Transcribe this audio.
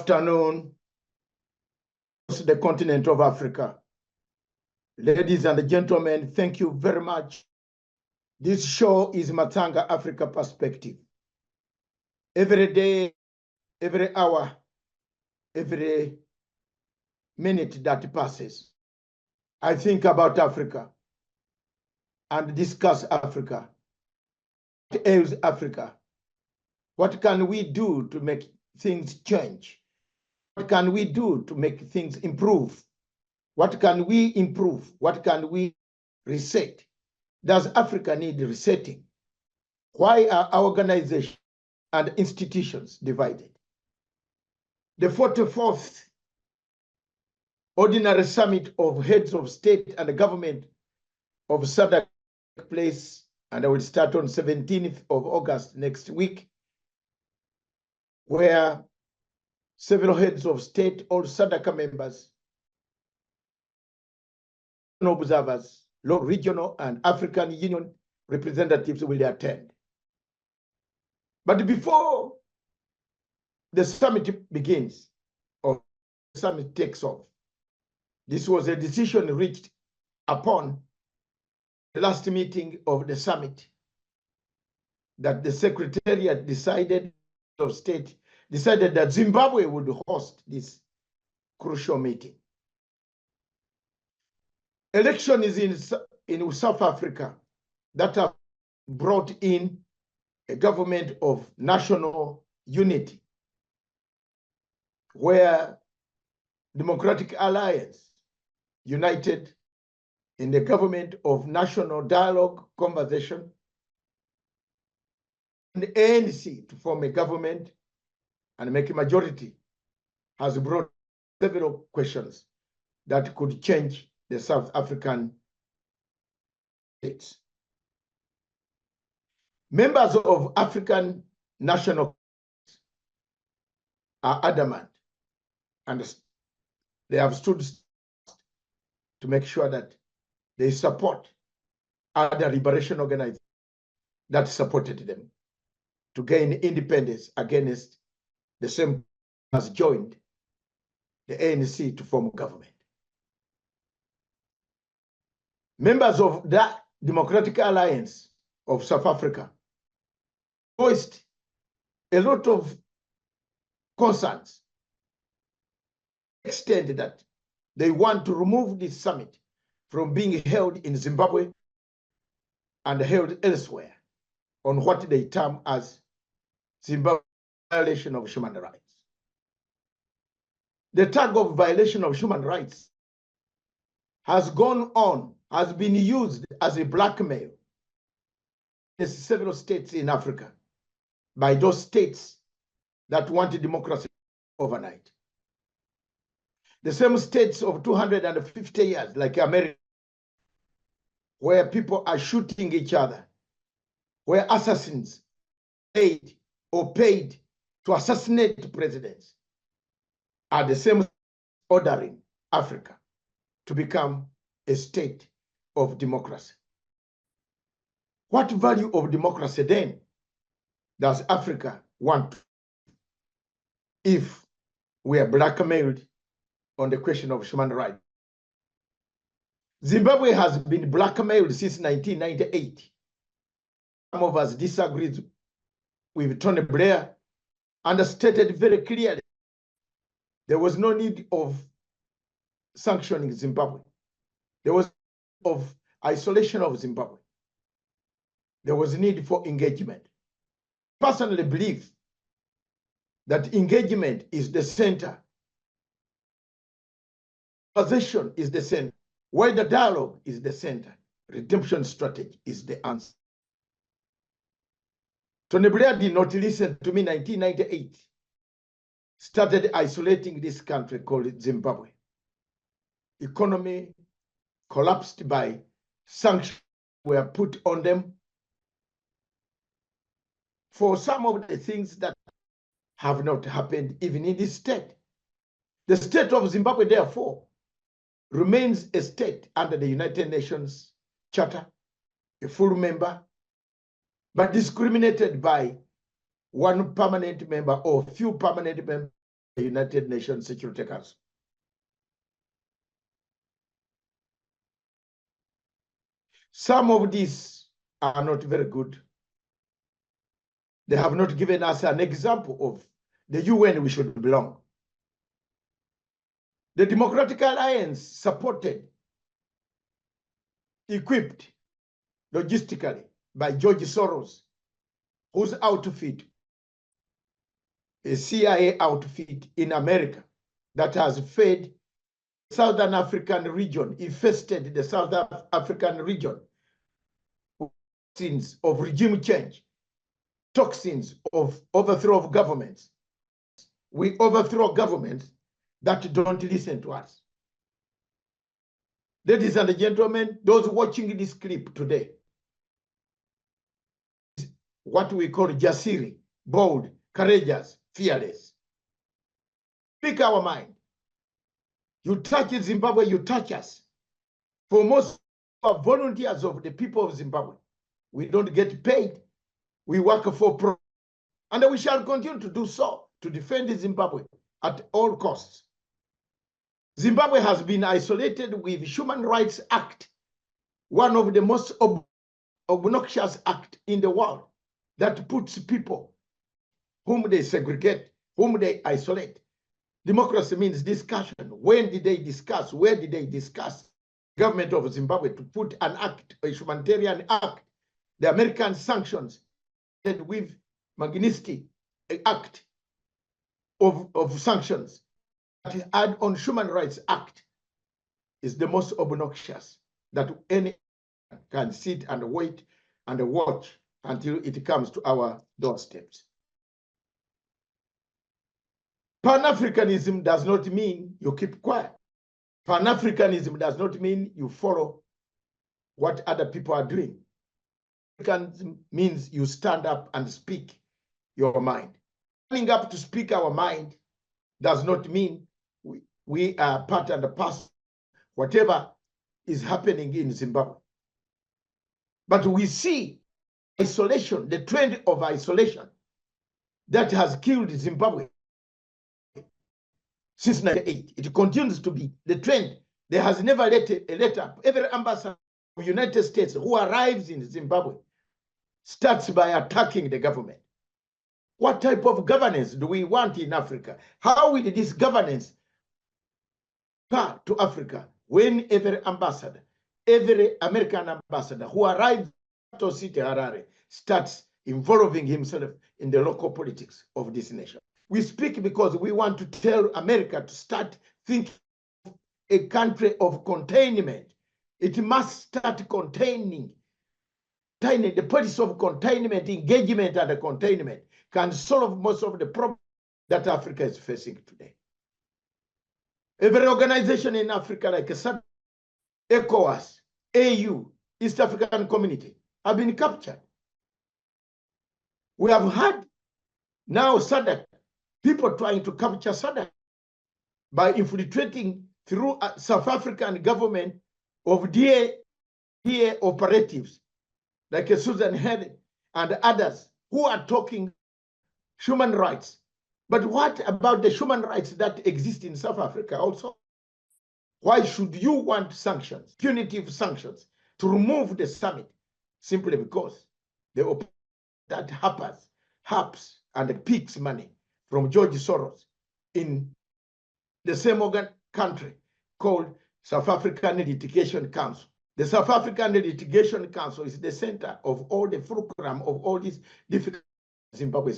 afternoon, the continent of Africa. Ladies and gentlemen, thank you very much. This show is Matanga Africa Perspective. Every day, every hour, every minute that passes, I think about Africa and discuss Africa. What ails Africa? What can we do to make things change? What can we do to make things improve? What can we improve? What can we reset? Does Africa need resetting? Why are our organizations and institutions divided? The 44th Ordinary Summit of Heads of State and Government of SADC took place, and I will start on 17th of August next week, where several heads of state, all SADC members, observers, local, regional, and African Union representatives will attend. But before the summit begins, or the summit takes off, this was a decision reached upon the last meeting of the summit, that the Secretariat of State decided that Zimbabwe would host this crucial meeting. Elections in South Africa that have brought in a government of national unity, where Democratic Alliance united in the government of national dialogue, conversation, and the ANC to form a government and make a majority, has brought several questions that could change the South African states. Members of African national are adamant, and they have stood to make sure that they support other liberation organizations that supported them to gain independence against the same has joined the ANC to form government. Members of that Democratic Alliance of South Africa voiced a lot of concerns, extend that they want to remove this summit from being held in Zimbabwe and held elsewhere on what they term as Zimbabwe violation of human rights. The tag of violation of human rights has gone on, has been used as a blackmail in several states in Africa by those states that want democracy overnight. The same states of 250 years, like America, where people are shooting each other, where assassins paid to assassinate presidents, are the same ordering Africa to become a state of democracy. What value of democracy then does Africa want if we are blackmailed on the question of human rights? Zimbabwe has been blackmailed since 1998. Some of us disagreed with Tony Blair and stated very clearly there was no need of sanctioning Zimbabwe. There was of isolation of Zimbabwe. There was a need for engagement. I personally believe that engagement is the center. Position is the center. While the dialogue is the center, redemption strategy is the answer. Tony Blair did not listen to me in 1998. Started isolating this country called Zimbabwe. Economy collapsed by sanctions were put on them for some of the things that have not happened even in this state. The state of Zimbabwe, therefore, remains a state under the United Nations Charter, a full member, but discriminated by one permanent member or few permanent members the United Nations Security Council. Some of these are not very good. They have not given us an example of the UN we should belong. The Democratic Alliance supported, equipped logistically by George Soros, whose outfit, a CIA outfit in America that has fed Southern African region, infested the South African region, toxins of regime change, toxins of overthrow of governments. We overthrow governments that don't listen to us. Ladies and gentlemen, those watching this clip today, what we call jasiri, bold, courageous, fearless. Speak our mind. You touch Zimbabwe, you touch us. For most of volunteers of the people of Zimbabwe, we don't get paid. We work for and we shall continue to do so to defend Zimbabwe at all costs. Zimbabwe has been isolated with Human Rights Act, one of the most obnoxious acts in the world that puts people whom they segregate, whom they isolate. Democracy means discussion. When did they discuss? Where did they discuss? Government of Zimbabwe to put an act, a humanitarian act, the American sanctions, and with Magnitsky Act of sanctions that is add on Human Rights Act is the most obnoxious that any can sit and wait and watch until it comes to our doorsteps. Pan-Africanism does not mean you keep quiet. Pan-Africanism does not mean you follow what other people are doing. Pan-Africanism means you stand up and speak your mind. Standing up to speak our mind does not mean we are part and parcel whatever is happening in Zimbabwe. But we see isolation, the trend of isolation that has killed Zimbabwe since 1998. It continues to be the trend. There has never let up. Every ambassador of the United States who arrives in Zimbabwe starts by attacking the government. What type of governance do we want in Africa? How will this governance come to Africa when every ambassador, every American ambassador who arrives to City Harare starts involving himself in the local politics of this nation? We speak because we want to tell America to start thinking of a country of containment. It must start containing. The policy of containment, engagement, and containment can solve most of the problems that Africa is facing today. Every organization in Africa, like SADC, ECOWAS, AU, East African Community, have been captured. We have had now SADC, people trying to capture SADC by infiltrating through South African government of DA operatives like Susan Head and others who are talking human rights. But what about the human rights that exist in South Africa also? Why should you want sanctions, punitive sanctions, to remove the summit? Simply because the that haps and picks money from George Soros in the same country called South African Litigation Council. The South African Litigation Council is the center of all the fulcrum of all these difficult Zimbabwe.